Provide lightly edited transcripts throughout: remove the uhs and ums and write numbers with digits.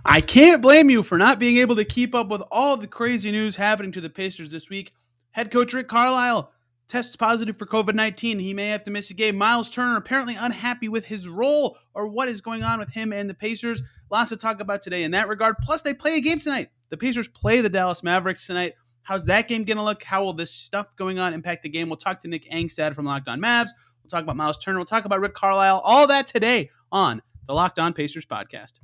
I can't blame you for not being able to keep up with all the crazy news happening to the Pacers this week. Head coach Rick Carlisle tests positive for COVID-19. He may have to miss a game. Myles Turner apparently unhappy with his role or what is going on with him and the Pacers. Lots to talk about today in that regard. Plus, they play a game tonight. The Pacers play the Dallas Mavericks tonight. How's that game going to look? How will this stuff going on impact the game? We'll talk to Nick Angstadt from Locked On Mavs. We'll talk about Myles Turner. We'll talk about Rick Carlisle. All that today on the Locked On Pacers podcast.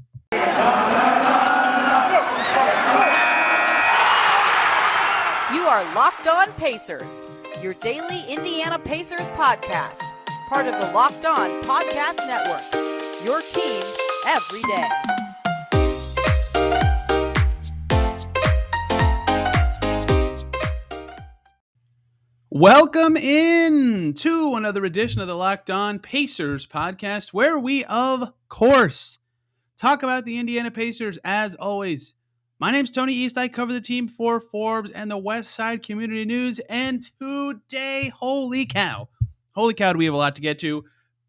You are Locked On Pacers, your daily Indiana Pacers podcast, part of the Locked On Podcast Network, your team every day. Welcome in to another edition of the Locked On Pacers podcast, where we, of course, talk about the Indiana Pacers as always. My name's Tony East. I cover the team for Forbes and the West Side Community News. And today, holy cow, do we have a lot to get to.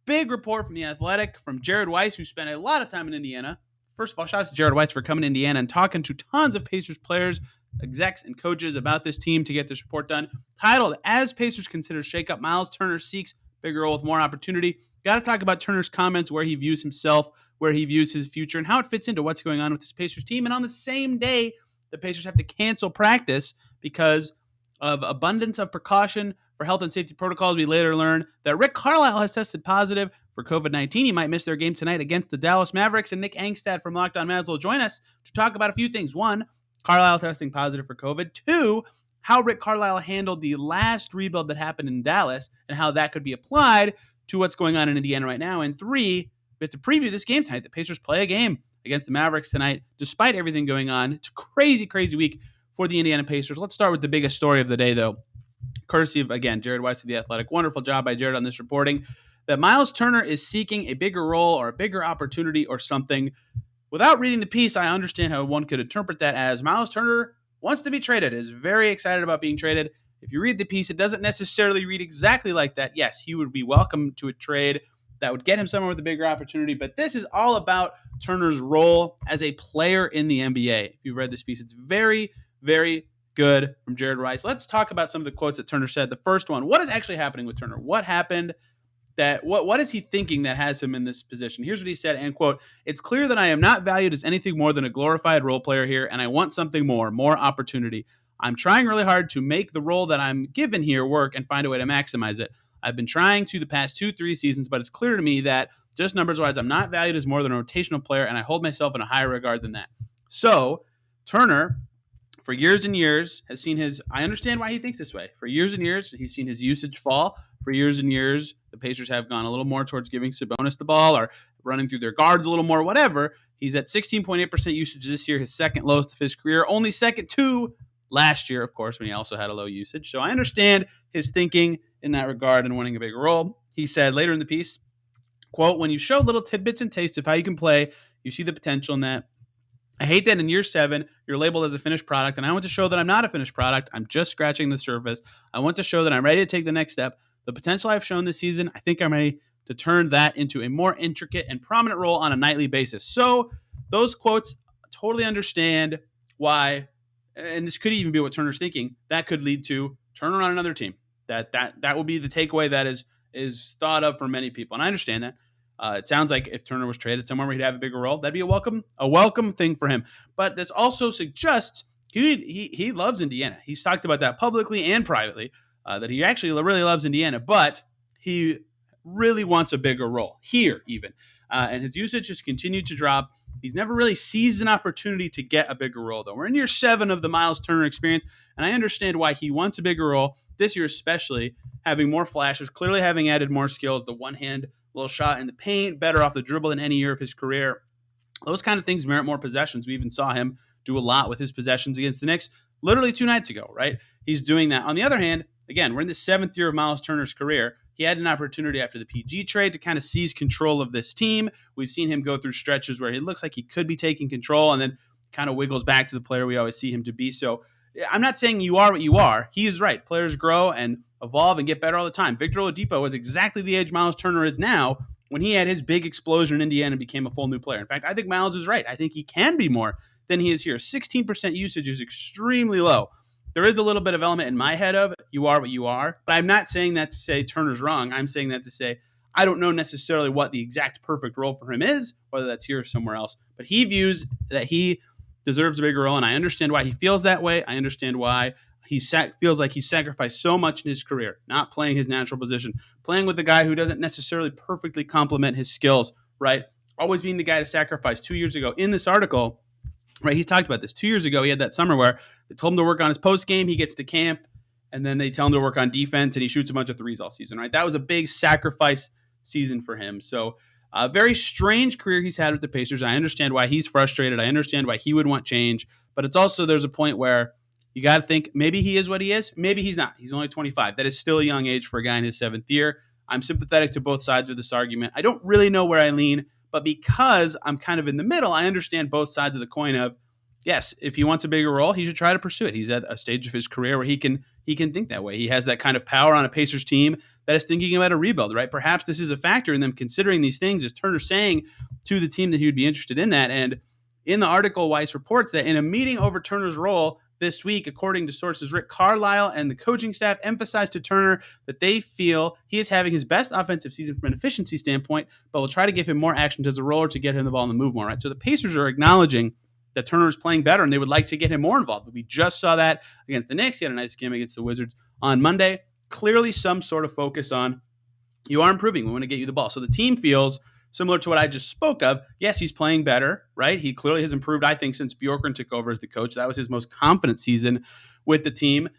Big report from The Athletic from Jared Weiss, who spent a lot of time in Indiana. First of all, shout out to Jared Weiss for coming to Indiana and talking to tons of Pacers players, execs, and coaches about this team to get this report done. Titled, As Pacers Consider Shakeup, Myles Turner Seeks Bigger Role with More Opportunity. Got to talk about Turner's comments, where he views himself, where he views his future, and how it fits into what's going on with this Pacers team. And on the same day, the Pacers have to cancel practice because of abundance of precaution for health and safety protocols. We later learn that Rick Carlisle has tested positive for COVID-19. He might miss their game tonight against the Dallas Mavericks. And Nick Angstadt from Locked On Mavs will join us to talk about a few things. One, Carlisle testing positive for COVID. Two, how Rick Carlisle handled the last rebuild that happened in Dallas and how that could be applied to what's going on in Indiana right now. And three, we have to preview this game tonight. The Pacers play a game against the Mavericks tonight, despite everything going on. It's a crazy, crazy week for the Indiana Pacers. Let's start with the biggest story of the day, though. Courtesy of, again, Jared Weiss of The Athletic. Wonderful job by Jared on this reporting. That Myles Turner is seeking a bigger role or a bigger opportunity or something. Without reading the piece, I understand how one could interpret that as Myles Turner wants to be traded, is very excited about being traded. If you read the piece, it doesn't necessarily read exactly like that. Yes, he would be welcome to a trade that would get him somewhere with a bigger opportunity, but this is all about Turner's role as a player in the NBA. If you've read this piece, it's very, very good from Jared Weiss. Let's talk about some of the quotes that Turner said. The first one, what is actually happening with Turner? What happened? What is he thinking that has him in this position? Here's what he said, and quote, "It's clear that I am not valued as anything more than a glorified role player here, and I want something more opportunity. I'm trying really hard to make the role that I'm given here work and find a way to maximize it. I've been trying to the past 2-3 seasons, but it's clear to me that just numbers-wise, I'm not valued as more than a rotational player, and I hold myself in a higher regard than that." So, Turner, for years and years, has seen I understand why he thinks this way. For years and years, he's seen his usage fall. For years and years, the Pacers have gone a little more towards giving Sabonis the ball or running through their guards a little more, whatever. He's at 16.8% usage this year, his second lowest of his career, only second to last year, of course, when he also had a low usage. So I understand his thinking in that regard and wanting a bigger role. He said later in the piece, quote, "When you show little tidbits and tastes of how you can play, you see the potential in that. I hate that in year 7, you're labeled as a finished product, and I want to show that I'm not a finished product. I'm just scratching the surface. I want to show that I'm ready to take the next step. The potential I've shown this season, I think I'm ready to turn that into a more intricate and prominent role on a nightly basis." So those quotes, totally understand why, and this could even be what Turner's thinking, that could lead to Turner on another team. That will be the takeaway that is thought of for many people, and I understand that. It sounds like if Turner was traded somewhere where he'd have a bigger role, that'd be a welcome thing for him. But this also suggests he loves Indiana. He's talked about that publicly and privately, that he actually really loves Indiana, but he really wants a bigger role here even. And his usage has continued to drop. He's never really seized an opportunity to get a bigger role, though. We're in year 7 of the Myles Turner experience, and I understand why he wants a bigger role this year, especially having more flashes, clearly having added more skills, the one-hand little shot in the paint, better off the dribble than any year of his career. Those kind of things merit more possessions. We even saw him do a lot with his possessions against the Knicks literally 2 nights ago, right? He's doing that. On the other hand, again, we're in the 7th year of Myles Turner's career. He had an opportunity after the PG trade to kind of seize control of this team. We've seen him go through stretches where he looks like he could be taking control and then kind of wiggles back to the player we always see him to be. So I'm not saying you are what you are. He is right. Players grow and evolve and get better all the time. Victor Oladipo was exactly the age Myles Turner is now when he had his big explosion in Indiana and became a full new player. In fact, I think Myles is right. I think he can be more than he is here. 16% usage is extremely low. There is a little bit of element in my head of you are what you are, but I'm not saying that to say Turner's wrong. I'm saying that to say I don't know necessarily what the exact perfect role for him is, whether that's here or somewhere else, but he views that he deserves a bigger role, and I understand why he feels that way. I understand why he feels like he sacrificed so much in his career, not playing his natural position, playing with a guy who doesn't necessarily perfectly complement his skills, right? Always being the guy to sacrifice. 2 years ago in this article, right, he's talked about this. 2 years ago, he had that summer where they told him to work on his post game. He gets to camp, and then they tell him to work on defense, and he shoots a bunch of threes all season, right? That was a big sacrifice season for him. So a very strange career he's had with the Pacers. I understand why he's frustrated. I understand why he would want change, but it's also there's a point where you got to think maybe he is what he is. Maybe he's not. He's only 25. That is still a young age for a guy in his 7th year. I'm sympathetic to both sides of this argument. I don't really know where I lean, but because I'm kind of in the middle, I understand both sides of the coin of, yes, if he wants a bigger role, he should try to pursue it. He's at a stage of his career where he can think that way. He has that kind of power on a Pacers team that is thinking about a rebuild, right? Perhaps this is a factor in them considering these things. Is Turner saying to the team that he would be interested in that? And in the article, Weiss reports that in a meeting over Turner's role this week, according to sources, Rick Carlisle and the coaching staff emphasized to Turner that they feel he is having his best offensive season from an efficiency standpoint, but will try to give him more action as a roller to get him the ball in the move more, right? So the Pacers are acknowledging that Turner is playing better, and they would like to get him more involved. We just saw that against the Knicks. He had a nice game against the Wizards on Monday. Clearly some sort of focus on you are improving. We want to get you the ball. So the team feels similar to what I just spoke of. Yes, he's playing better, right? He clearly has improved, I think, since Bjorkgren took over as the coach. That was his most confident season with the team.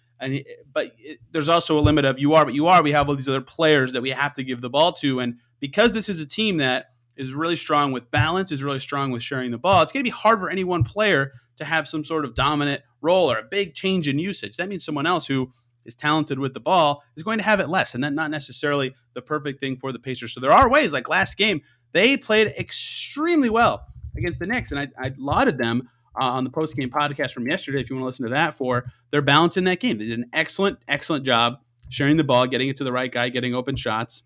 But there's also a limit of you are what you are. We have all these other players that we have to give the ball to. And because this is a team that is really strong with balance, is really strong with sharing the ball, it's going to be hard for any one player to have some sort of dominant role or a big change in usage. That means someone else who is talented with the ball is going to have it less, and that's not necessarily the perfect thing for the Pacers. So there are ways, like last game, they played extremely well against the Knicks, and I lauded them on the post-game podcast from yesterday, if you want to listen to that, for their balance in that game. They did an excellent, excellent job sharing the ball, getting it to the right guy, getting open shots.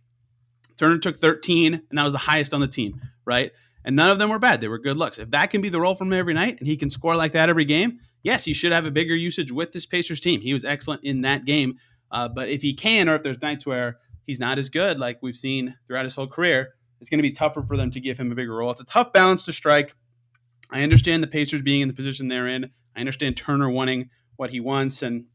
Turner took 13, and that was the highest on the team, right? And none of them were bad. They were good looks. If that can be the role from him every night, and he can score like that every game, yes, he should have a bigger usage with this Pacers team. He was excellent in that game. But if he can, or if there's nights where he's not as good, like we've seen throughout his whole career, it's going to be tougher for them to give him a bigger role. It's a tough balance to strike. I understand the Pacers being in the position they're in. I understand Turner wanting what he wants. And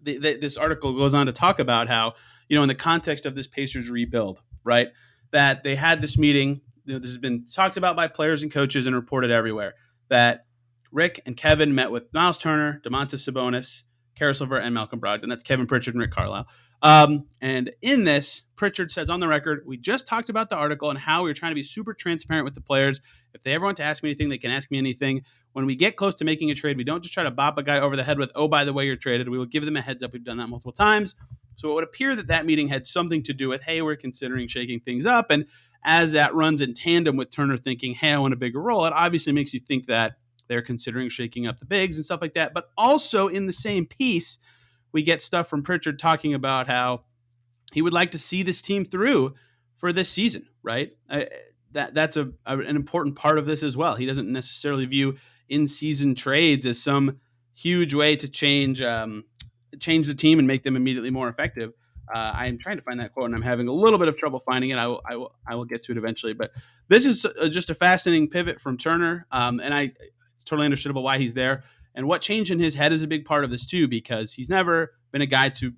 this article goes on to talk about how, in the context of this Pacers rebuild, right, that they had this meeting. This has been talked about by players and coaches and reported everywhere, that Rick and Kevin met with Myles Turner, Domantas Sabonis, Caris LeVert, and Malcolm Brogdon. That's Kevin Pritchard and Rick Carlisle. And in this, Pritchard says on the record, we just talked about the article and how we were trying to be super transparent with the players. If they ever want to ask me anything, they can ask me anything. When we get close to making a trade, we don't just try to bop a guy over the head with, oh, by the way, you're traded. We will give them a heads up. We've done that multiple times. So it would appear that meeting had something to do with, hey, we're considering shaking things up. And as that runs in tandem with Turner thinking, hey, I want a bigger role, it obviously makes you think that they're considering shaking up the bigs and stuff like that. But also in the same piece, we get stuff from Pritchard talking about how he would like to see this team through for this season, right? That's an important part of this as well. He doesn't necessarily view in-season trades as some huge way to change the team and make them immediately more effective. I'm trying to find that quote, and I'm having a little bit of trouble finding it. I will get to it eventually. But this is just a fascinating pivot from Turner, and it's totally understandable why he's there. And what changed in his head is a big part of this too, because he's never been a guy to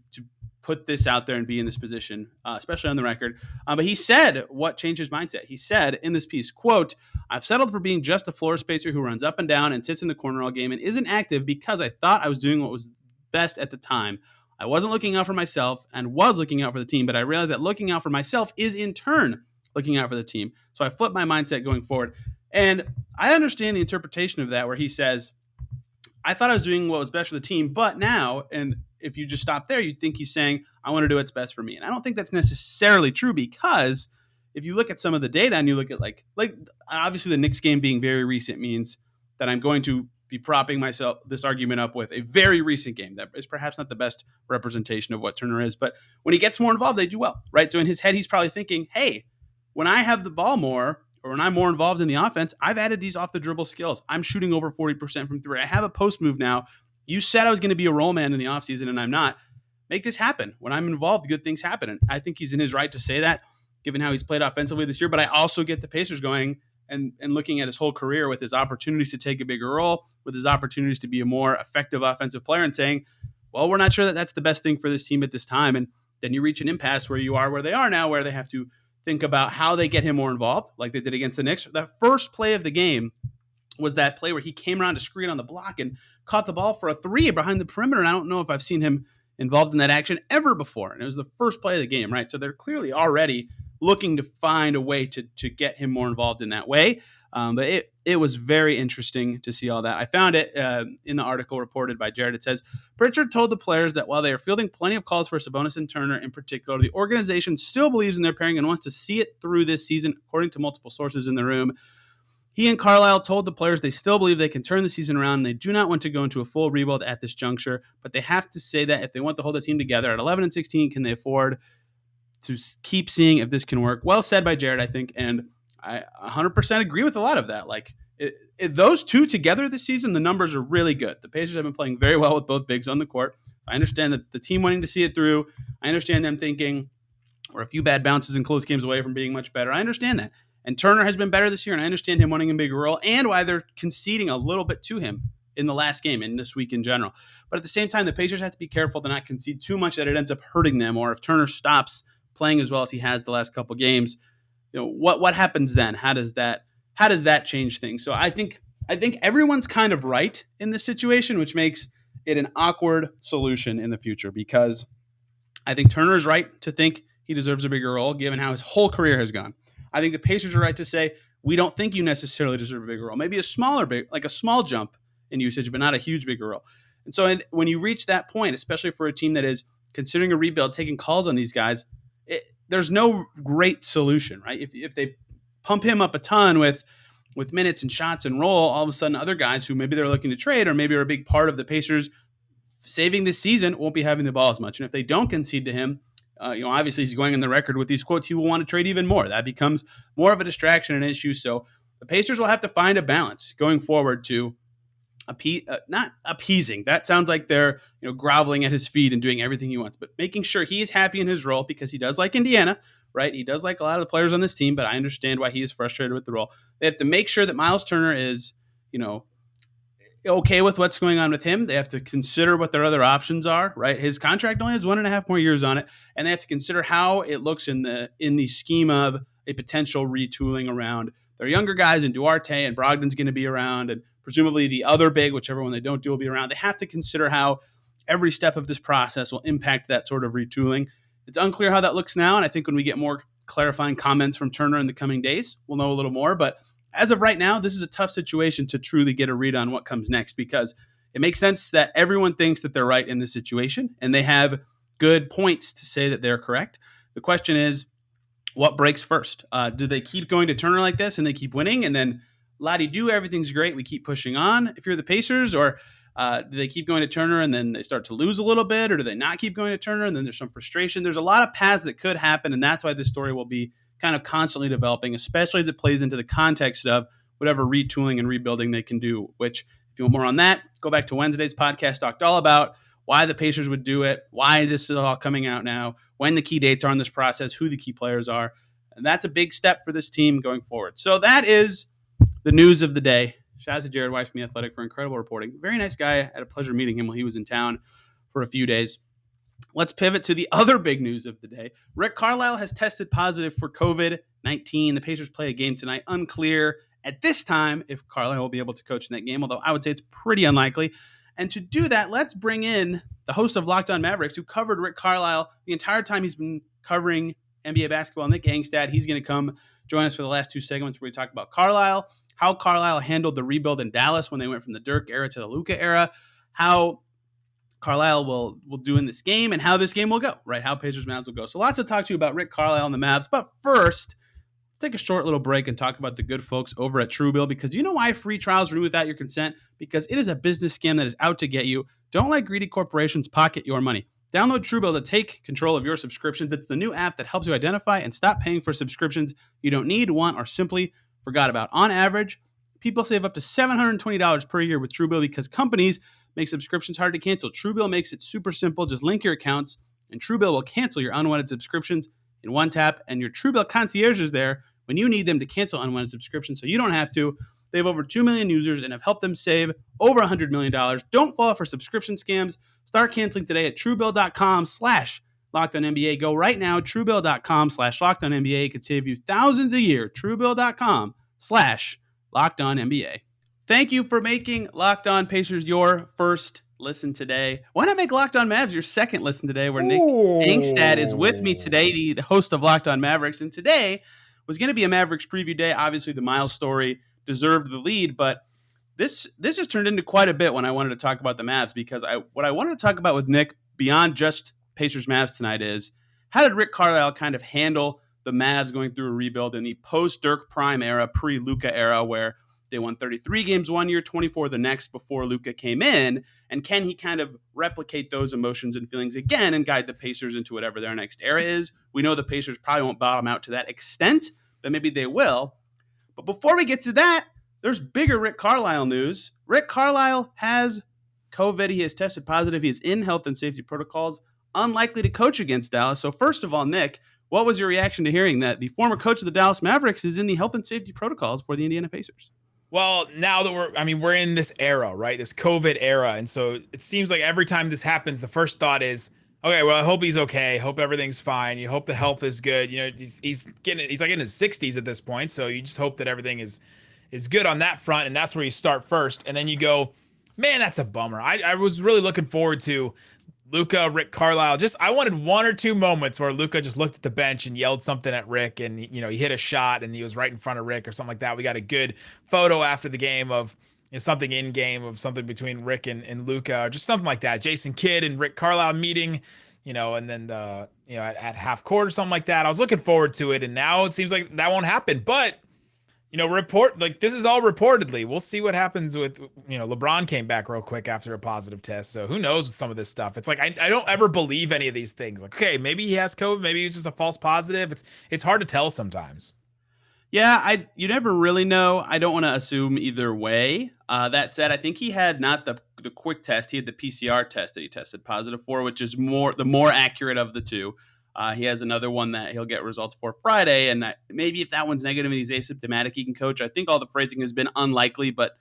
put this out there and be in this position, especially on the record. But he said what changed his mindset. He said in this piece, quote, I've settled for being just a floor spacer who runs up and down and sits in the corner all game and isn't active because I thought I was doing what was best at the time. I wasn't looking out for myself and was looking out for the team, but I realized that looking out for myself is in turn looking out for the team. So I flipped my mindset going forward. And I understand the interpretation of that where he says, I thought I was doing what was best for the team, but now, and if you just stop there, you'd think he's saying, I want to do what's best for me. And I don't think that's necessarily true, because if you look at some of the data and you look at like obviously the Knicks game being very recent means that I'm going to be propping this argument up with a very recent game that is perhaps not the best representation of what Turner is. But when he gets more involved, they do well, right? So in his head, he's probably thinking, hey, when I have the ball more, or when I'm more involved in the offense, I've added these off the dribble skills. I'm shooting over 40% from three. I have a post move now. You said I was going to be a roll man in the offseason, and I'm not. Make this happen. When I'm involved, good things happen. And I think he's in his right to say that, given how he's played offensively this year. But I also get the Pacers going and looking at his whole career with his opportunities to take a bigger role, with his opportunities to be a more effective offensive player, and saying, well, we're not sure that that's the best thing for this team at this time. And then you reach an impasse where you are where they are now, where they have to think about how they get him more involved, like they did against the Knicks. That first play of the game was that play where he came around to screen on the block and caught the ball for a three behind the perimeter. And I don't know if I've seen him involved in that action ever before. And it was the first play of the game, right? So they're clearly already looking to find a way to get him more involved in that way. But it was very interesting to see all that. I found it in the article reported by Jared. It says, Pritchard told the players that while they are fielding plenty of calls for Sabonis and Turner in particular, the organization still believes in their pairing and wants to see it through this season, according to multiple sources in the room. He and Carlisle told the players they still believe they can turn the season around, and they do not want to go into a full rebuild at this juncture, but they have to say that if they want to hold the team together at 11 and 16, can they afford to keep seeing if this can work? Well said by Jared, I think, and I 100% agree with a lot of that. Like, those two together this season, the numbers are really good. The Pacers have been playing very well with both bigs on the court. I understand that the team wanting to see it through. I understand them thinking we're a few bad bounces and close games away from being much better. I understand that. And Turner has been better this year, and I understand him wanting a bigger role and why they're conceding a little bit to him in the last game and this week in general. But at the same time, the Pacers have to be careful to not concede too much that it ends up hurting them, or if Turner stops playing as well as he has the last couple games, what happens then? How does that change things? So I think everyone's kind of right in this situation, which makes it an awkward solution in the future, because I think Turner is right to think he deserves a bigger role given how his whole career has gone. I think the Pacers are right to say, we don't think you necessarily deserve a bigger role. Maybe a small jump in usage, but not a huge bigger role. And so when you reach that point, especially for a team that is considering a rebuild, taking calls on these guys, there's no great solution, right? If they pump him up a ton with minutes and shots and roll, all of a sudden other guys who maybe they're looking to trade or maybe are a big part of the Pacers saving this season won't be having the ball as much. And if they don't concede to him, obviously he's going on the record with these quotes, he will want to trade even more. That becomes more of a distraction and an issue. So the Pacers will have to find a balance going forward to not appeasing. That sounds like they're groveling at his feet and doing everything he wants, but making sure he is happy in his role, because he does like Indiana, right? He does like a lot of the players on this team, but I understand why he is frustrated with the role. They have to make sure that Myles Turner is, okay with what's going on with him. They have to consider what their other options are, right? His contract only has 1.5 more years on it, and they have to consider how it looks in the scheme of a potential retooling around their younger guys, and Duarte and Brogdon's going to be around, and presumably the other big, whichever one they don't do, will be around. They have to consider how every step of this process will impact that sort of retooling. It's unclear how that looks now, and I think when we get more clarifying comments from Turner in the coming days, we'll know a little more. But as of right now, this is a tough situation to truly get a read on what comes next, because it makes sense that everyone thinks that they're right in this situation, and they have good points to say that they're correct. The question is, what breaks first? Do they keep going to Turner like this and they keep winning, and then la-di-do, everything's great, we keep pushing on if you're the Pacers? Or do they keep going to Turner and then they start to lose a little bit? Or do they not keep going to Turner and then there's some frustration? There's a lot of paths that could happen, and that's why this story will be kind of constantly developing, especially as it plays into the context of whatever retooling and rebuilding they can do, which, if you want more on that, go back to Wednesday's podcast. Talked all about why the Pacers would do it, why this is all coming out now, when the key dates are in this process, who the key players are. And that's a big step for this team going forward. So that is the news of the day. Shout out to Jared Weiss from The Athletic for incredible reporting. Very nice guy. I had a pleasure meeting him while he was in town for a few days. Let's pivot to the other big news of the day. Rick Carlisle has tested positive for COVID-19. The Pacers play a game tonight. Unclear at this time if Carlisle will be able to coach in that game, although I would say it's pretty unlikely. And to do that, let's bring in the host of Locked On Mavericks, who covered Rick Carlisle the entire time he's been covering NBA basketball, Nick Angstadt. He's going to come join us for the last two segments where we talk about Carlisle, how Carlisle handled the rebuild in Dallas when they went from the Dirk era to the Luka era, how Carlisle will do in this game, and how this game will go, right? How Pacers-Mavs will go. So lots to talk to you about Rick Carlisle and the Mavs. But first, let's take a short little break and talk about the good folks over at TrueBill, because you know why free trials renew without your consent? Because it is a business scam that is out to get you. Don't let greedy corporations pocket your money. Download TrueBill to take control of your subscriptions. It's the new app that helps you identify and stop paying for subscriptions you don't need, want, or simply forgot about. On average, people save up to $720 per year with TrueBill because companies make subscriptions hard to cancel. TrueBill makes it super simple. Just link your accounts, and TrueBill will cancel your unwanted subscriptions in one tap. And your TrueBill concierge is there when you need them to cancel unwanted subscriptions, so you don't have to. They have over 2 million users and have helped them save over $100 million. Don't fall for subscription scams. Start canceling today at TrueBill.com/LockedOnNBA. Go right now, TrueBill.com/LockedOnNBA. It could save you thousands a year. TrueBill.com/LockedOnNBA. Thank you for making Locked On Pacers your first listen today. Why not make Locked On Mavs your second listen today, where Nick Angstadt is with me today, the host of Locked On Mavericks. And today was going to be a Mavericks preview day. Obviously, the Myles story deserved the lead, but this just turned into quite a bit when I wanted to talk about the Mavs, because what I wanted to talk about with Nick beyond just Pacers-Mavs tonight is how did Rick Carlisle kind of handle the Mavs going through a rebuild in the post-Dirk Prime era, pre-Luka era, where they won 33 games one year, 24 the next before Luka came in, and can he kind of replicate those emotions and feelings again and guide the Pacers into whatever their next era is? We know the Pacers probably won't bottom out to that extent, but maybe they will. But before we get to that, there's bigger Rick Carlisle news. Rick Carlisle has COVID. He has tested positive. He is in health and safety protocols, unlikely to coach against Dallas. So first of all, Nick, what was your reaction to hearing that the former coach of the Dallas Mavericks is in the health and safety protocols for the Indiana Pacers? Well, now that we're in this era, right? This COVID era. And so it seems like every time this happens, the first thought is, okay, well, I hope he's okay. Hope everything's fine. You hope the health is good. You know, he's like in his 60s at this point. So you just hope that everything is good on that front. And that's where you start first. And then you go, man, that's a bummer. I was really looking forward to Luka, Rick Carlisle. I wanted one or two moments where Luka just looked at the bench and yelled something at Rick, and he hit a shot and he was right in front of Rick or something like that. We got a good photo after the game of something in game of something between Rick and Luka, or just something like that. Jason Kidd and Rick Carlisle meeting, and then at half court or something like that. I was looking forward to it, and now it seems like that won't happen. But this is all reportedly. We'll see what happens with, LeBron came back real quick after a positive test. So who knows with some of this stuff. It's like, I don't ever believe any of these things. Like, okay, maybe he has COVID. Maybe it's just a false positive. It's hard to tell sometimes. Yeah, you never really know. I don't want to assume either way. That said, I think he had not the quick test. He had the PCR test that he tested positive for, which is the more accurate of the two. He has another one that he'll get results for Friday, and maybe if that one's negative and he's asymptomatic, he can coach. I think all the phrasing has been unlikely, but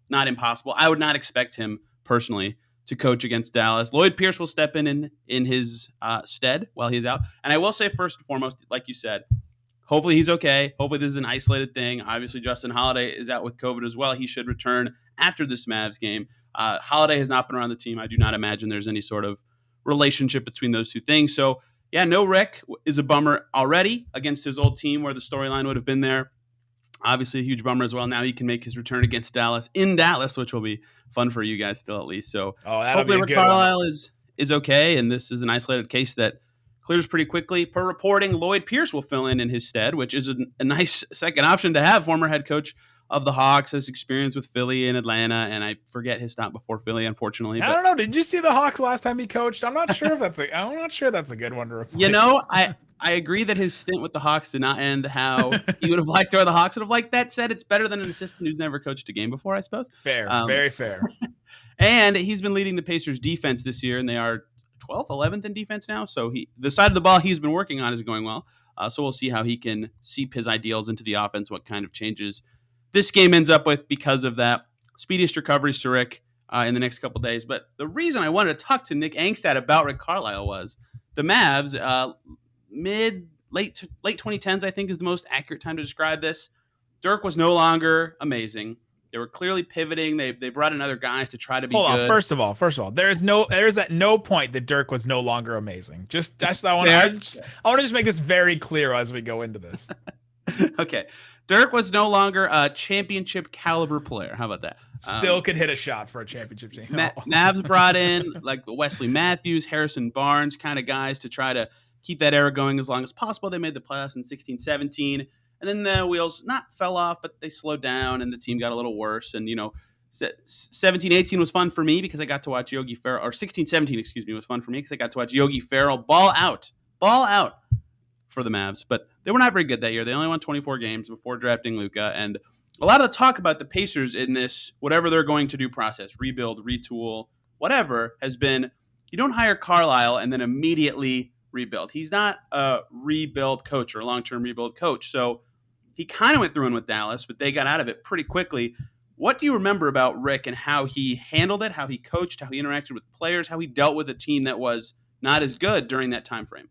not impossible. I would not expect him personally to coach against Dallas. Lloyd Pierce will step in his stead while he's out. And I will say first and foremost, like you said, hopefully he's okay. Hopefully this is an isolated thing. Obviously, Justin Holiday is out with COVID as well. He should return after this Mavs game. Holiday has not been around the team. I do not imagine there's any sort of relationship between those two things. So, yeah, no Rick is a bummer already against his old team where the storyline would have been there. Obviously, a huge bummer as well. Now he can make his return against Dallas in Dallas, which will be fun for you guys still at least. So hopefully Rick Carlisle is okay, and this is an isolated case that clears pretty quickly. Per reporting, Lloyd Pierce will fill in his stead, which is a nice second option to have. Former head coach of the Hawks, has experience with Philly and Atlanta, and I forget his stop before Philly, unfortunately. I don't know. Did you see the Hawks last time he coached? I'm not sure if that's a good one to replace. I agree that his stint with the Hawks did not end how he would have liked, or the Hawks would have liked. That said, it's better than an assistant who's never coached a game before, I suppose. Fair, very fair. And he's been leading the Pacers defense this year, and they are 12th, 11th in defense now. So the side of the ball he's been working on is going well. So we'll see how he can seep his ideals into the offense, what kind of changes this game ends up with because of that. Speediest recoveries to Rick in the next couple days. But the reason I wanted to talk to Nick Angstadt about Rick Carlisle was the Mavs, late 2010s, I think is the most accurate time to describe this. Dirk was no longer amazing. They were clearly pivoting. They brought in other guys to try to be good. Hold on. First of all, there is at no point that Dirk was no longer amazing. I want to just make this very clear as we go into this. Okay. Dirk was no longer a championship caliber player. How about that? Still could hit a shot for a championship team. Mavs brought in like Wesley Matthews, Harrison Barnes kind of guys to try to keep that era going as long as possible. They made the playoffs in 16-17. And then the wheels not fell off, but they slowed down and the team got a little worse. And, 17-18 was fun for me because I got to watch Yogi Ferrell, or 16-17, excuse me, was fun for me because I got to watch Yogi Ferrell ball out for the Mavs. But they were not very good that year. They only won 24 games before drafting Luka. And a lot of the talk about the Pacers in this, whatever they're going to do process, rebuild, retool, whatever, has been you don't hire Carlisle and then immediately rebuild. He's not a rebuild coach or a long-term rebuild coach. So he kind of went through in with Dallas, but they got out of it pretty quickly. What do you remember about Rick and how he handled it, how he coached, how he interacted with players, how he dealt with a team that was not as good during that time frame?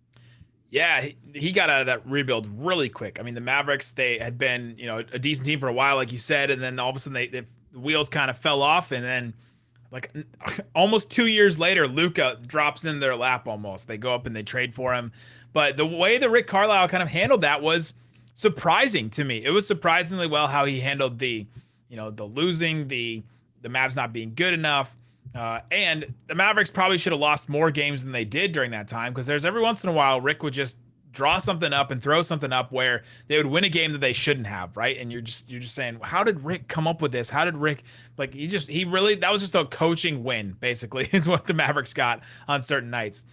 Yeah, he got out of that rebuild really quick. I mean, the Mavericks, they had been, a decent team for a while, like you said, and then all of a sudden the wheels kind of fell off, and then like almost 2 years later, Luka drops in their lap almost. They go up and they trade for him. But the way that Rick Carlisle kind of handled that was surprising to me. It was surprisingly well how he handled the losing, the Mavs not being good enough. And the Mavericks probably should have lost more games than they did during that time, because there's every once in a while Rick would just draw something up and throw something up where they would win a game that they shouldn't have, right? And you're just saying, how did Rick come up with this? How did Rick, that was just a coaching win, basically, is what the Mavericks got on certain nights.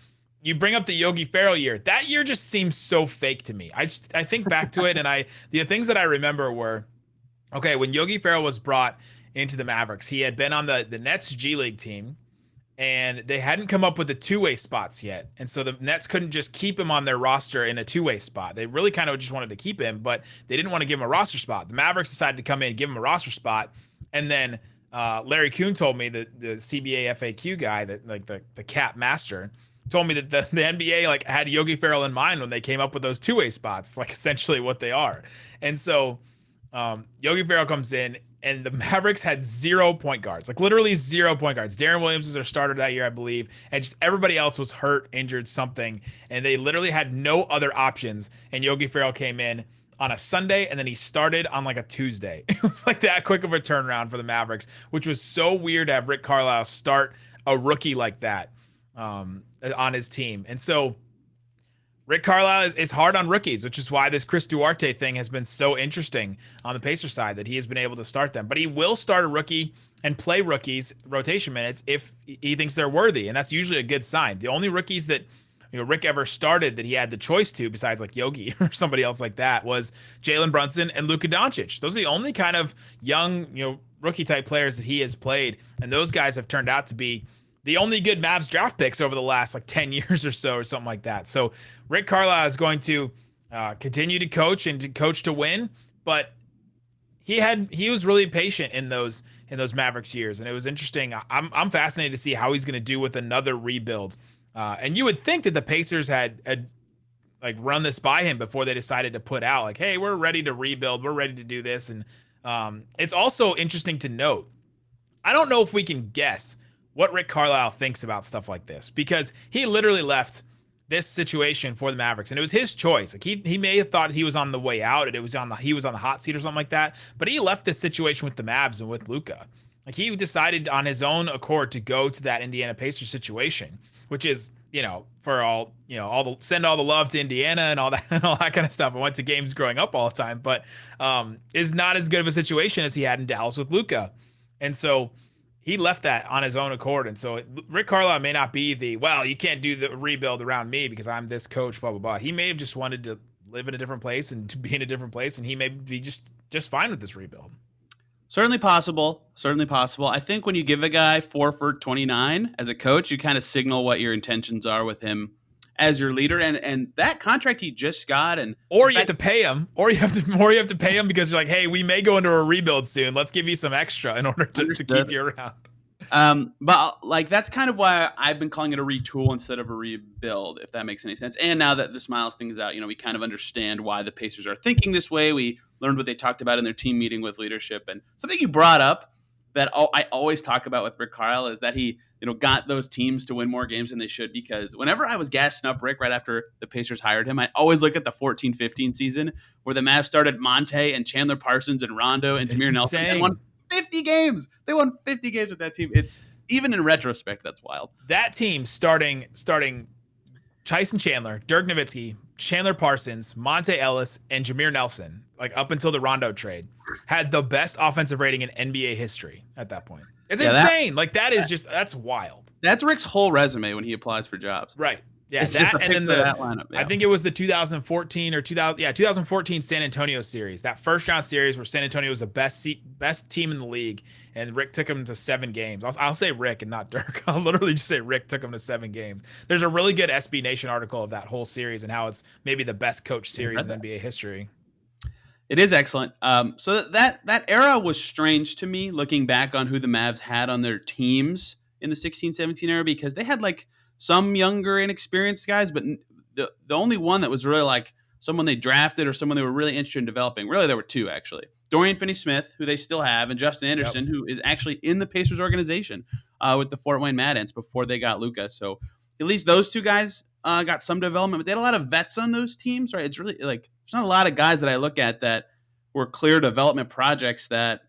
You bring up the Yogi Ferrell year. That year just seems so fake to me. I think back to it, and the things that I remember were, okay, when Yogi Ferrell was brought into the Mavericks, he had been on the Nets G League team, and they hadn't come up with the two-way spots yet. And so the Nets couldn't just keep him on their roster in a two-way spot. They really kind of just wanted to keep him, but they didn't want to give him a roster spot. The Mavericks decided to come in and give him a roster spot. And then Larry Kuhn told me, the CBA FAQ guy, that like the cap master, told me that the NBA had Yogi Ferrell in mind when they came up with those two-way spots. It's essentially what they are. And so Yogi Ferrell comes in, and the Mavericks had 0 point guards, literally 0 point guards. Darren Williams was their starter that year, I believe, and just everybody else was hurt, injured, something, and they literally had no other options. And Yogi Ferrell came in on a Sunday, and then he started on a Tuesday. It was that quick of a turnaround for the Mavericks, which was so weird to have Rick Carlisle start a rookie like that on his team. And so Rick Carlisle is hard on rookies, which is why this Chris Duarte thing has been so interesting on the Pacers side, that he has been able to start them. But he will start a rookie and play rookies rotation minutes if he thinks they're worthy, and that's usually a good sign. The only rookies that Rick ever started that he had the choice to, besides Yogi or somebody else like that, was Jalen Brunson and Luka Doncic. Those are the only kind of young rookie type players that he has played, and those guys have turned out to be the only good Mavs draft picks over the last 10 years or so, or something like that. So Rick Carlisle is going to continue to coach and to coach to win, but he was really patient in those Mavericks years, and it was interesting. I'm fascinated to see how he's going to do with another rebuild. And you would think that the Pacers had run this by him before they decided to put out hey, we're ready to rebuild, we're ready to do this. And it's also interesting to note, I don't know if we can guess what Rick Carlisle thinks about stuff like this, because he literally left this situation for the Mavericks, and it was his choice. He may have thought he was on the way out, and he was on the hot seat or something like that, but he left this situation with the Mavs and with Luka. He decided on his own accord to go to that Indiana Pacers situation, which is, for all send all the love to Indiana and all that kind of stuff. I went to games growing up all the time, but is not as good of a situation as he had in Dallas with Luka. And so he left that on his own accord. And so Rick Carlisle may not be you can't do the rebuild around me because I'm this coach, blah, blah, blah. He may have just wanted to live in a different place and to be in a different place, and he may be just fine with this rebuild. Certainly possible. Certainly possible. I think when you give a guy 4 for 29 as a coach, you kind of signal what your intentions are with him as your leader. And that contract he just got, or you have to pay him, or you have to pay him because you're hey, we may go into a rebuild soon. Let's give you some extra in order to keep you around. But that's kind of why I've been calling it a retool instead of a rebuild, if that makes any sense. And now that this Myles thing is out, we kind of understand why the Pacers are thinking this way. We learned what they talked about in their team meeting with leadership, and something you brought up that I always talk about with Rick Carlisle is that he, got those teams to win more games than they should, because whenever I was gassing up Rick right after the Pacers hired him, I always look at the 14-15 season where the Mavs started Monte and Chandler Parsons and Rondo and Jameer Nelson and won 50 games. They won 50 games with that team. It's, even in retrospect, that's wild. That team starting Tyson Chandler, Dirk Nowitzki, Chandler Parsons, Monte Ellis, and Jameer Nelson. like up until the Rondo trade, had the best offensive rating in NBA history at that point. It's Yeah, insane. That's wild. That's Rick's whole resume when he applies for jobs. Right. Yeah, It's just that a and pick then for that lineup. Yeah. I think it was the 2014 or 2014 San Antonio series. That first round series where San Antonio was the best team in the league, and Rick took them to 7 games. I'll say Rick and not Dirk. I'll literally just say Rick took them to 7 games. There's a really good SB Nation article of that whole series and how it's maybe the best coach series in NBA history. It is excellent. So that era was strange to me, looking back on who the Mavs had on their teams in the 16-17 era, because they had like some younger, inexperienced guys, but the only one that was really like someone they drafted or someone they were really interested in developing. Really, there were 2 actually: Dorian Finney-Smith, who they still have, and Justin Anderson, who is actually in the Pacers organization with the Fort Wayne Mad Ants before they got Luka. So at least those 2 guys got some development, but they had a lot of vets on those teams, right? It's really like there's not a lot of guys that I look at that were clear development projects that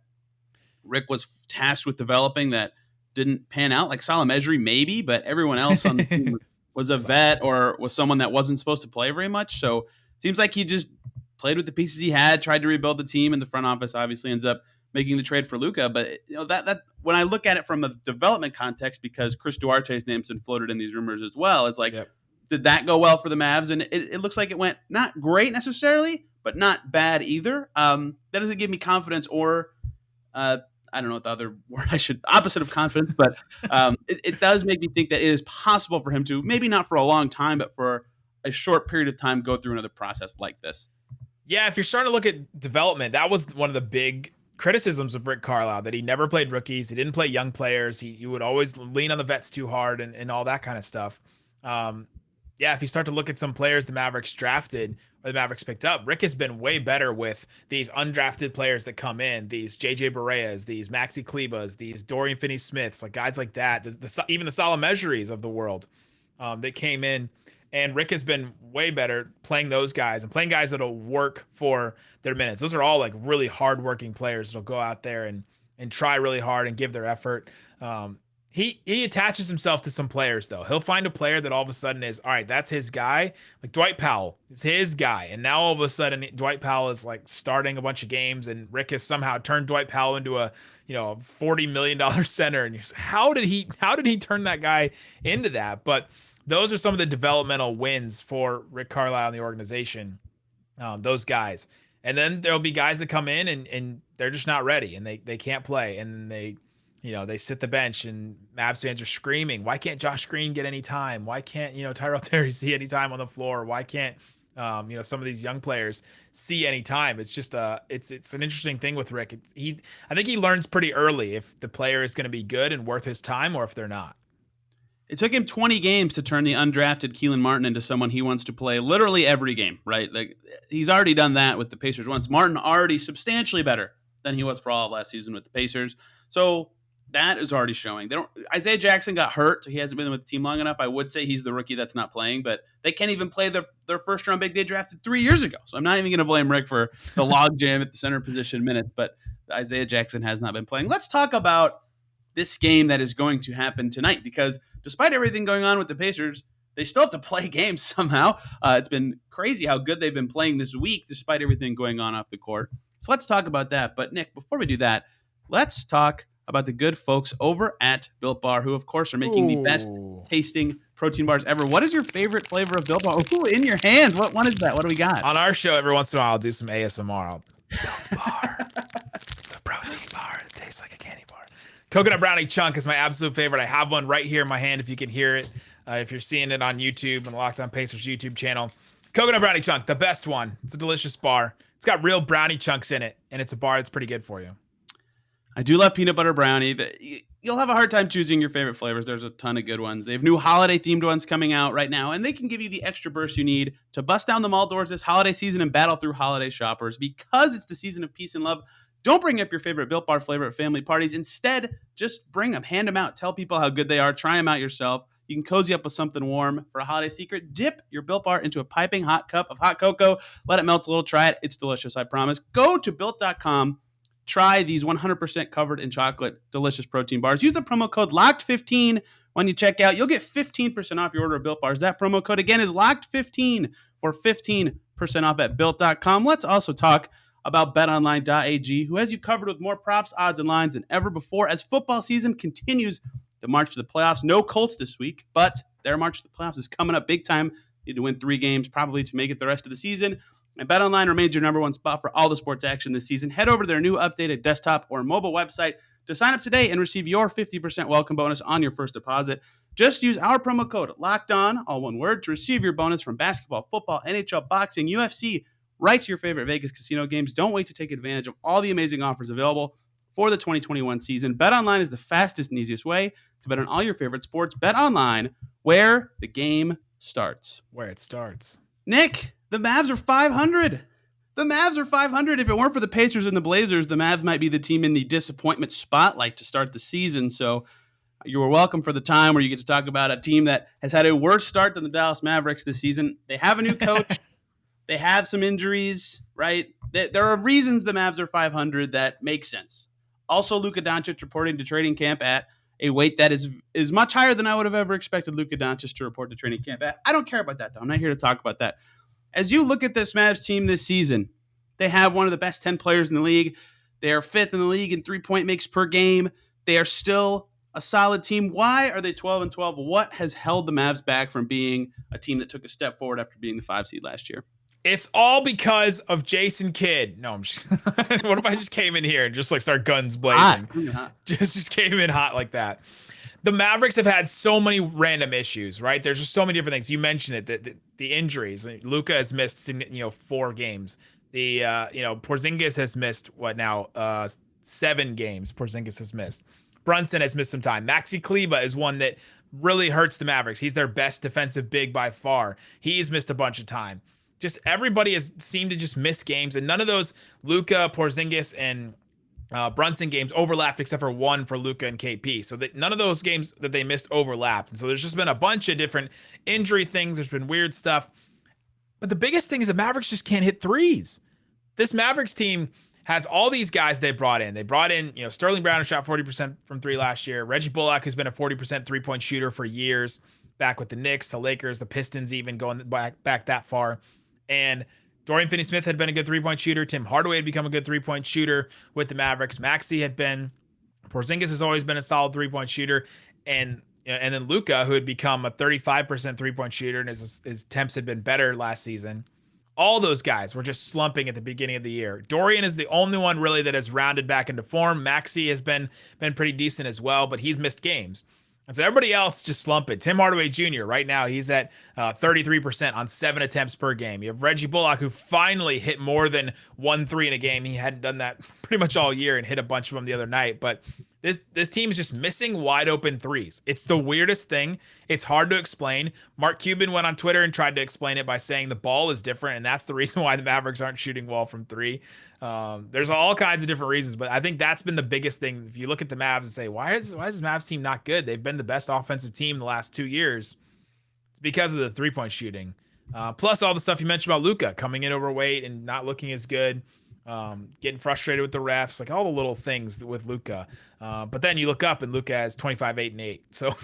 Rick was tasked with developing that didn't pan out. Like Salah Mejri, maybe, but everyone else on the team was a vet or was someone that wasn't supposed to play very much. So it seems like he just played with the pieces he had, tried to rebuild the team, and the front office obviously ends up making the trade for Luka. But that when I look at it from a development context, because Chris Duarte's name's been floated in these rumors as well, it's like, did that go well for the Mavs? And it looks like it went not great necessarily, but not bad either. That doesn't give me confidence or I don't know what the other word opposite of confidence, but it does make me think that it is possible for him to, maybe not for a long time, but for a short period of time, go through another process like this. Yeah, if you're starting to look at development, that was one of the big criticisms of Rick Carlisle, that he never played rookies. He didn't play young players. He would always lean on the vets too hard and all that kind of stuff. If you start to look at some players the Mavericks drafted or the Mavericks picked up, Rick has been way better with these undrafted players that come in, these JJ Bareas, these Maxi Klebas, these Dorian Finney-Smiths, like guys like that, even the Salah Mejris of the world that came in. And Rick has been way better playing those guys and playing guys that'll work for their minutes. Those are all like really hardworking players that'll go out there and try really hard and give their effort. He attaches himself to some players, though. He'll find a player that all of a sudden is, all right, that's his guy. Like Dwight Powell is his guy. And now all of a sudden Dwight Powell is like starting a bunch of games, and Rick has somehow turned Dwight Powell into a $40 million center. And you're just, how did he turn that guy into that? But those are some of the developmental wins for Rick Carlisle and the organization, those guys. And then there'll be guys that come in and they're just not ready and they can't play. And they sit the bench, and Mavs fans are screaming, why can't Josh Green get any time? Why can't, Tyrell Terry see any time on the floor? Why can't, some of these young players see any time? It's just it's an interesting thing with Rick. I think he learns pretty early if the player is going to be good and worth his time or if they're not. It took him 20 games to turn the undrafted Keelan Martin into someone he wants to play literally every game, right? Like he's already done that with the Pacers once. Martin already substantially better than he was for all of last season with the Pacers. So that is already showing. Isaiah Jackson got hurt, so he hasn't been with the team long enough. I would say he's the rookie that's not playing, but they can't even play their first round big they drafted 3 years ago. So I'm not even going to blame Rick for the logjam at the center position minutes, but Isaiah Jackson has not been playing. Let's talk about this game that is going to happen tonight, because despite everything going on with the Pacers, they still have to play games somehow. It's been crazy how good they've been playing this week, despite everything going on off the court. So let's talk about that. But Nick, before we do that, let's talk about the good folks over at Built Bar, who of course are making the best tasting protein bars ever. What is your favorite flavor of Built Bar? Ooh, in your hands. What one is that? What do we got? On our show, every once in a while, I'll do some ASMR. Built Bar. It's a protein bar. It tastes like a candy bar. Coconut brownie chunk is my absolute favorite. I have one right here in my hand if you can hear it. If you're seeing it on YouTube and the Locked On Pacers YouTube channel. Coconut brownie chunk, the best one. It's a delicious bar. It's got real brownie chunks in it, and it's a bar that's pretty good for you. I do love peanut butter brownie. You'll have a hard time choosing your favorite flavors. There's a ton of good ones. They have new holiday-themed ones coming out right now, and they can give you the extra burst you need to bust down the mall doors this holiday season and battle through holiday shoppers. Because it's the season of peace and love, don't bring up your favorite Built Bar flavor at family parties. Instead, just bring them, hand them out, tell people how good they are, try them out yourself. You can cozy up with something warm for a holiday secret. Dip your Built Bar into a piping hot cup of hot cocoa. Let it melt a little. Try it. It's delicious, I promise. Go to Built.com. Try these 100% covered in chocolate, delicious protein bars. Use the promo code LOCKED15 when you check out. You'll get 15% off your order of Built Bars. That promo code, again, is LOCKED15 for 15% off at Built.com. Let's also talk about BetOnline.ag, who has you covered with more props, odds, and lines than ever before as football season continues the march to the playoffs. No Colts this week, but their march to the playoffs is coming up big time. Need to win 3 games probably to make it the rest of the season. And BetOnline remains your number one spot for all the sports action this season. Head over to their new updated desktop or mobile website to sign up today and receive your 50% welcome bonus on your first deposit. Just use our promo code LOCKEDON, all one word, to receive your bonus from basketball, football, NHL, boxing, UFC, right to your favorite Vegas casino games. Don't wait to take advantage of all the amazing offers available for the 2021 season. BetOnline is the fastest and easiest way to bet on all your favorite sports. BetOnline, where the game starts. Where it starts. Nick, the Mavs are 500. The Mavs are 500. If it weren't for the Pacers and the Blazers, the Mavs might be the team in the disappointment spotlight to start the season. So you are welcome for the time where you get to talk about a team that has had a worse start than the Dallas Mavericks this season. They have a new coach. They have some injuries, right? There are reasons the Mavs are 500 that make sense. Also, Luka Doncic reporting to training camp at a weight that is much higher than I would have ever expected Luka Doncic to report to training camp at. I don't care about that, though. I'm not here to talk about that. As you look at this Mavs team this season, they have one of the best 10 players in the league. They are 5th in the league in 3-point makes per game. They are still a solid team. Why are they 12-12? What has held the Mavs back from being a team that took a step forward after being the 5 seed last year? It's all because of Jason Kidd. No, I'm just, what if I just came in here and just like start guns blazing? Hot. Just came in hot like that. The Mavericks have had so many random issues, right? There's just so many different things. You mentioned it, the injuries. Luka has missed 4 games. The Porzingis has missed 7 games. Porzingis has missed. Brunson has missed some time. Maxi Kleba is one that really hurts the Mavericks. He's their best defensive big by far. He's missed a bunch of time. Just everybody has seemed to just miss games, and none of those Luka, Porzingis, and Brunson games overlapped except for one for Luka and KP. So none of those games that they missed overlapped. And so there's just been a bunch of different injury things. There's been weird stuff. But the biggest thing is the Mavericks just can't hit threes. This Mavericks team has all these guys they brought in. They brought in, Sterling Brown, who shot 40% from 3 last year. Reggie Bullock, who's been a 40% three-point shooter for years, back with the Knicks, the Lakers, the Pistons, even going back that far. And Dorian Finney-Smith had been a good three-point shooter. Tim Hardaway had become a good three-point shooter with the Mavericks. Maxey had been. Porzingis has always been a solid three-point shooter. And then Luka, who had become a 35% three-point shooter, and his attempts had been better last season. All those guys were just slumping at the beginning of the year. Dorian is the only one really that has rounded back into form. Maxey has been pretty decent as well, but he's missed games. And so everybody else just slumping. Tim Hardaway Jr. right now, he's at 33% on 7 attempts per game. You have Reggie Bullock, who finally hit more than 1 3 in a game. He hadn't done that pretty much all year and hit a bunch of them the other night. But this team is just missing wide open threes. It's the weirdest thing. It's hard to explain. Mark Cuban went on Twitter and tried to explain it by saying the ball is different, and that's the reason why the Mavericks aren't shooting well from 3. There's all kinds of different reasons, but I think that's been the biggest thing. If you look at the Mavs and say, why is this Mavs team not good? They've been the best offensive team the last 2 years. It's because of the 3-point shooting. Plus all the stuff you mentioned about Luka coming in overweight and not looking as good. Getting frustrated with the refs, like all the little things with Luka. But then you look up and Luka has 25, 8, and 8. So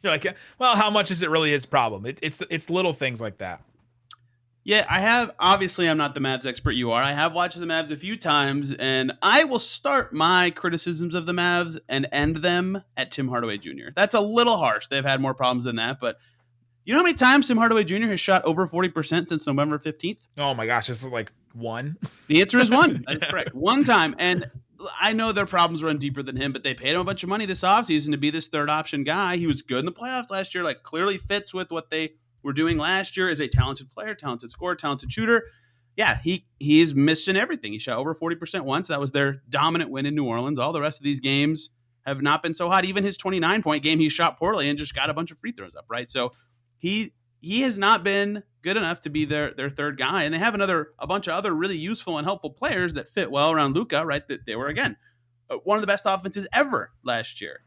you're like, well, how much is it really his problem? It's little things like that. Yeah, obviously I'm not the Mavs expert you are. I have watched the Mavs a few times, and I will start my criticisms of the Mavs and end them at Tim Hardaway Jr. That's a little harsh. They've had more problems than that, but you know how many times Tim Hardaway Jr. has shot over 40% since November 15th? Oh my gosh, this is like 1. The answer is 1. That's correct. 1 time. And I know their problems run deeper than him, but they paid him a bunch of money this offseason to be this third option guy. He was good in the playoffs last year, like clearly fits with what they were doing last year as a talented player, talented scorer, talented shooter. Yeah, he is missing everything. He shot over 40% once. That was their dominant win in New Orleans. All the rest of these games have not been so hot. Even his 29-point game, he shot poorly and just got a bunch of free throws up, right? So he has not been good enough to be their third guy. And they have a bunch of other really useful and helpful players that fit well around Luka, right? That they were, again, one of the best offenses ever last year.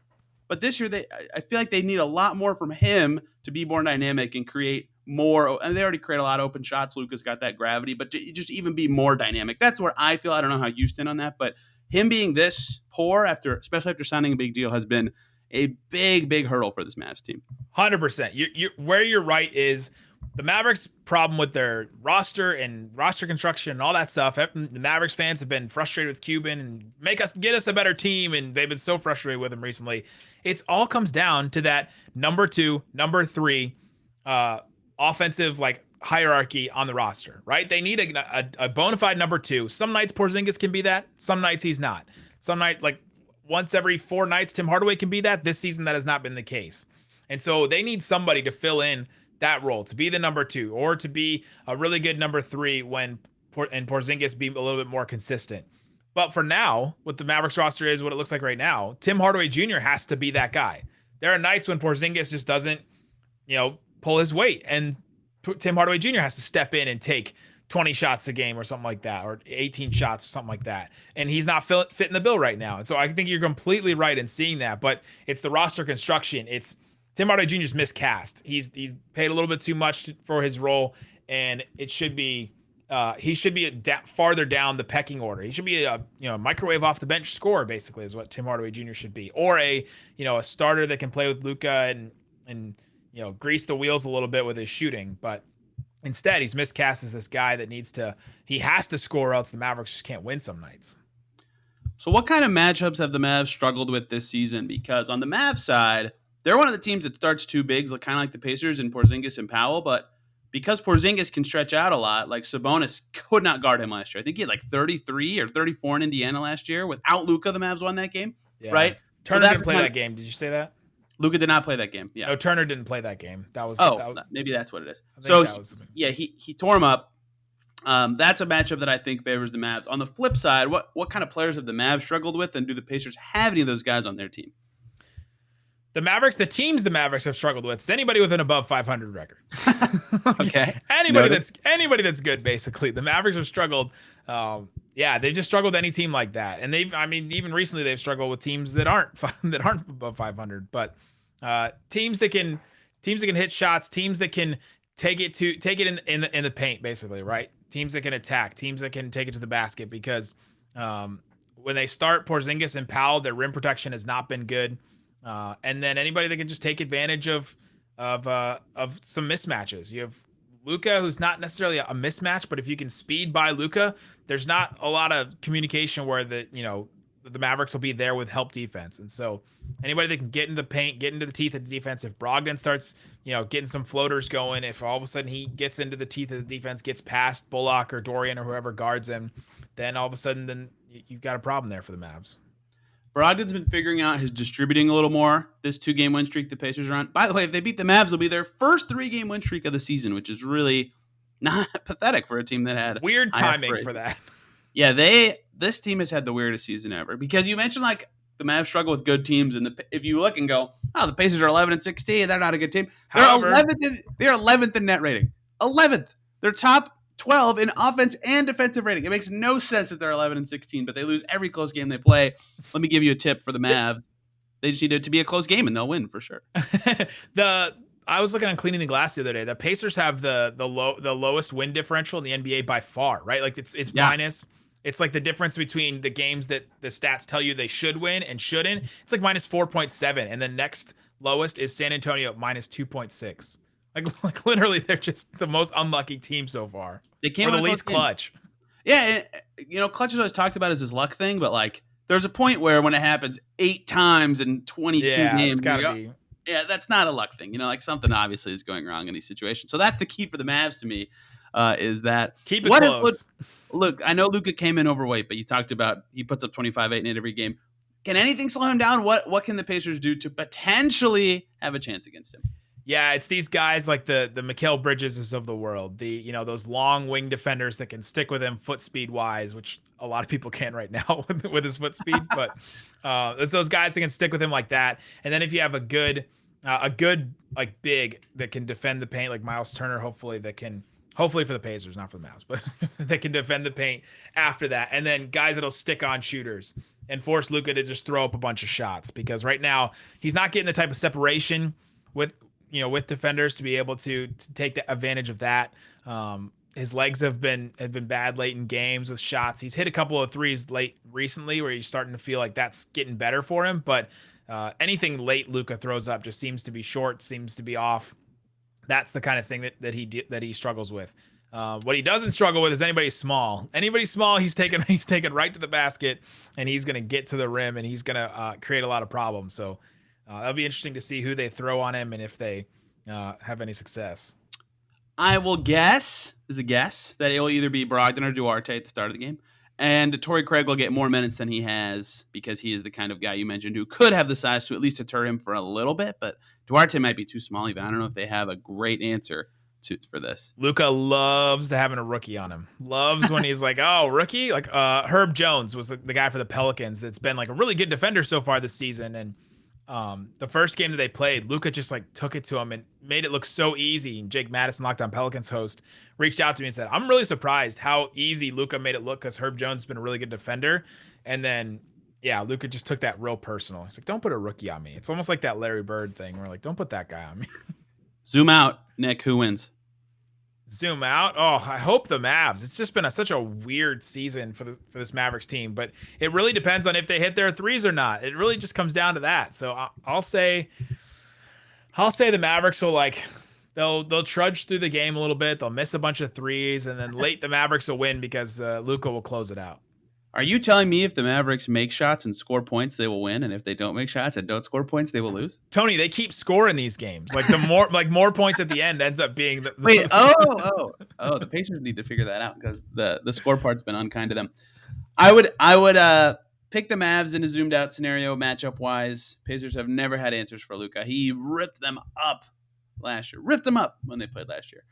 But this year, I feel like they need a lot more from him to be more dynamic and create more. And they already create a lot of open shots. Luka's got that gravity, but to just even be more dynamic. That's where I feel. I don't know how you stand on that, but him being this poor especially after signing a big deal, has been a big hurdle for this Mavs team. 100%. Where you're right is the Mavericks' problem with their roster and roster construction and all that stuff. The Mavericks fans have been frustrated with Cuban and get us a better team, and they've been so frustrated with him recently. It all comes down to that number 2, number 3 offensive hierarchy on the roster, right? They need a bona fide number 2. Some nights Porzingis can be that. Some nights he's not. Some night, once every 4 nights, Tim Hardaway can be that. This season, that has not been the case. And so they need somebody to fill in that role, to be the number 2 or to be a really good number 3 when Porzingis be a little bit more consistent. But for now, what the Mavericks roster is, what it looks like right now, Tim Hardaway Jr. has to be that guy. There are nights when Porzingis just doesn't, pull his weight, and Tim Hardaway Jr. has to step in and take 20 shots a game or something like that, or 18 shots or something like that. And he's not fitting the bill right now. And so I think you're completely right in seeing that, but it's the roster construction. It's Tim Hardaway Jr.'s miscast. He's paid a little bit too much for his role, and it should be he should be farther down the pecking order. He should be a microwave off the bench scorer, basically, is what Tim Hardaway Jr. should be, or a starter that can play with Luka and grease the wheels a little bit with his shooting. But instead, he's miscast as this guy that he has to score, or else the Mavericks just can't win some nights. So what kind of matchups have the Mavs struggled with this season? Because on the Mavs side, they're one of the teams that starts 2 bigs, kind of like the Pacers and Porzingis and Powell. But because Porzingis can stretch out a lot, Sabonis could not guard him last year. I think he had 33 or 34 in Indiana last year. Without Luka, the Mavs won that game, right? Turner didn't play that game. Did you say that? Luka did not play that game. Yeah. No, Turner didn't play that game. That was maybe that's what it is. So he tore him up. That's a matchup that I think favors the Mavs. On the flip side, what kind of players have the Mavs struggled with, and do the Pacers have any of those guys on their team? The teams the Mavericks have struggled with is anybody with an above 500 record. Okay. anybody that's good, basically. The Mavericks have struggled. They've just struggled with any team like that. And even recently they've struggled with teams that aren't above 500, but teams that can hit shots, teams that can take it in the paint, basically, right? Teams that can attack, teams that can take it to the basket, because when they start Porzingis and Powell, their rim protection has not been good. And then anybody that can just take advantage of some mismatches. You have Luka, who's not necessarily a mismatch, but if you can speed by Luka, there's not a lot of communication where the Mavericks will be there with help defense. And so anybody that can get into the paint, get into the teeth of the defense, if Brogdon starts, getting some floaters going, if all of a sudden he gets into the teeth of the defense, gets past Bullock or Dorian or whoever guards him, then all of a sudden you've got a problem there for the Mavs. Brogdon's been figuring out his distributing a little more. This 2-game win streak the Pacers are on. By the way, if they beat the Mavs, it'll be their first 3-game win streak of the season, which is really not pathetic for a team that had weird timing for that. Yeah, this team has had the weirdest season ever, because you mentioned the Mavs struggle with good teams, and if you look and go, oh, the Pacers are 11-16, they're not a good team. They're 11th in net rating. 11th. They're top 12 in offense and defensive rating. It makes no sense that they're 11-16, but they lose every close game they play. Let me give you a tip for the Mavs. They just need it to be a close game, and they'll win for sure. I was looking on Cleaning the Glass the other day. The Pacers have the lowest win differential in the NBA by far, right? It's minus. It's the difference between the games that the stats tell you they should win and shouldn't. It's minus 4.7, and the next lowest is San Antonio at minus 2.6. Literally, they're just the most unlucky team so far. They came the least clutch. Yeah, clutch is always talked about as this luck thing, but there's a point where when it happens 8 times in 22 games, it's gotta be. Yeah, that's not a luck thing. Something obviously is going wrong in these situations. So that's the key for the Mavs to me, is that keep it close. Look, I know Luka came in overweight, but you talked about he puts up 25, 8, and 8 every game. Can anything slow him down? What can the Pacers do to potentially have a chance against him? Yeah, it's these guys like the Mikal Bridgeses of the world, those long wing defenders that can stick with him foot speed wise, which a lot of people can right now with his foot speed. But it's those guys that can stick with him like that. And then if you have a good big that can defend the paint, like Myles Turner, hopefully for the Pacers, not for the Mavs, but that can defend the paint after that. And then guys that'll stick on shooters and force Luka to just throw up a bunch of shots, because right now he's not getting the type of separation with defenders to be able to take the advantage of that. His legs have been bad late in games with shots. He's hit a couple of threes late recently where you're starting to feel like that's getting better for him. But anything late Luka throws up just seems to be short, seems to be off. That's the kind of thing that he struggles with. What he doesn't struggle with is anybody small. Anybody small, he's taken right to the basket, and he's going to get to the rim, and he's going to create a lot of problems. So that'll be interesting to see who they throw on him and if they have any success. I will guess, as a guess, that it will either be Brogdon or Duarte at the start of the game. And Torrey Craig will get more minutes than he has because he is the kind of guy you mentioned who could have the size to at least deter him for a little bit. But Duarte might be too small even. I don't know if they have a great answer for this. Luka loves having a rookie on him. Loves when he's like, oh, rookie? Like Herb Jones was the guy for the Pelicans that's been like a really good defender so far this season. And the first game that they played, Luka just like took it to him and made it look so easy. And Jake Madison, Locked On Pelicans host, reached out to me and said, I'm really surprised how easy Luka made it look because Herb Jones has been a really good defender. And then, yeah, Luka just took that real personal. He's like, don't put a rookie on me. It's almost like that Larry Bird thing where like, don't put that guy on me. Zoom out, Nick. Who wins? Zoom out. Oh, I hope the Mavs. It's just been such a weird season for this Mavericks team, but it really depends on if they hit their threes or not. It really just comes down to that. So I'll say the Mavericks will they'll trudge through the game a little bit. They'll miss a bunch of threes, and then late the Mavericks will win because Luka will close it out. Are you telling me if the Mavericks make shots and score points, they will win, and if they don't make shots and don't score points, they will lose? Tony, they keep scoring these games. Like more points at the end ends up being the wait. The Pacers need to figure that out because the score part's been unkind to them. I would pick the Mavs in a zoomed out scenario matchup wise. Pacers have never had answers for Luka. He ripped them up last year. Ripped them up when they played last year.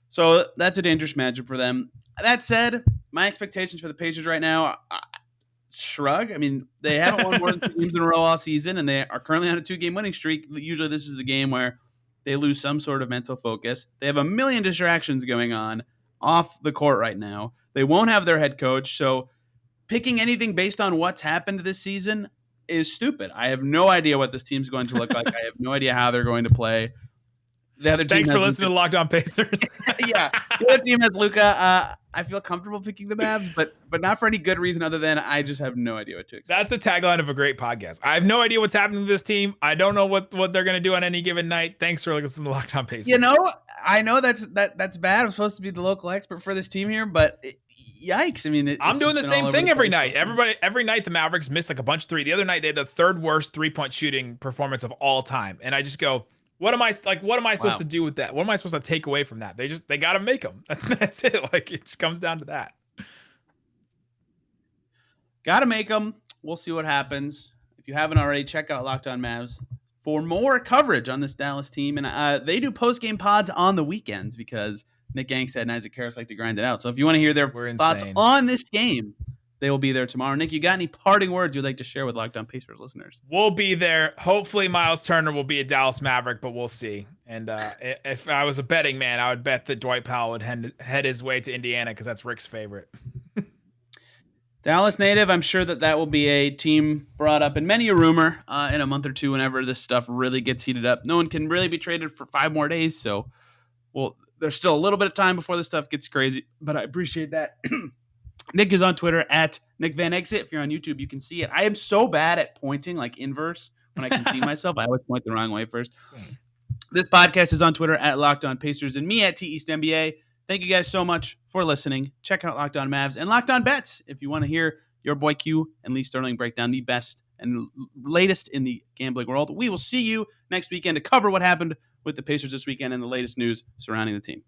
So that's a dangerous matchup for them. That said, my expectations for the Pacers right now, shrug. I mean, they haven't won more than 2 games in a row all season, and they are currently on a 2-game winning streak. Usually this is the game where they lose some sort of mental focus. They have a million distractions going on off the court right now. They won't have their head coach, so picking anything based on what's happened this season is stupid. I have no idea what this team's going to look like. I have no idea how they're going to play. The other team Thanks for listening to Locked On Pacers. Yeah, the other team has Luka. I feel comfortable picking the Mavs, but not for any good reason other than I just have no idea what to expect. That's the tagline of a great podcast. I have no idea what's happening to this team. I don't know what they're going to do on any given night. Thanks for listening to Locked On Pacers. You know, I know that's bad. I'm supposed to be the local expert for this team here, but yikes! I mean, I'm doing the same thing every night. Every night the Mavericks miss like a bunch of threes. The other night they had the third worst 3-point shooting performance of all time, and I just go, what am I supposed to do with that? What am I supposed to take away from that? They got to make them. That's it. Like, it just comes down to that. Got to make them. We'll see what happens. If you haven't already, check out Locked On Mavs for more coverage on this Dallas team. And they do post-game pods on the weekends because Nick Angstadt and Isaac Harris like to grind it out. So if you want to hear their thoughts on this game, they will be there tomorrow. Nick, you got any parting words you'd like to share with Locked On Pacers listeners? We'll be there. Hopefully Myles Turner will be a Dallas Maverick, but we'll see. And if I was a betting man, I would bet that Dwight Powell would head his way to Indiana because that's Rick's favorite. Dallas native, I'm sure that will be a team brought up in many a rumor in a month or two whenever this stuff really gets heated up. No one can really be traded for 5 more days, so there's still a little bit of time before this stuff gets crazy, but I appreciate that. Nick is on Twitter at Nick Van Exit. If you're on YouTube, you can see it. I am so bad at pointing like inverse when I can see myself. I always point the wrong way first. This podcast is on Twitter at Locked On Pacers and me at T East NBA. Thank you guys so much for listening. Check out Locked On Mavs and Locked On Bets if you want to hear your boy Q and Lee Sterling break down the best and latest in the gambling world. We will see you next weekend to cover what happened with the Pacers this weekend and the latest news surrounding the team.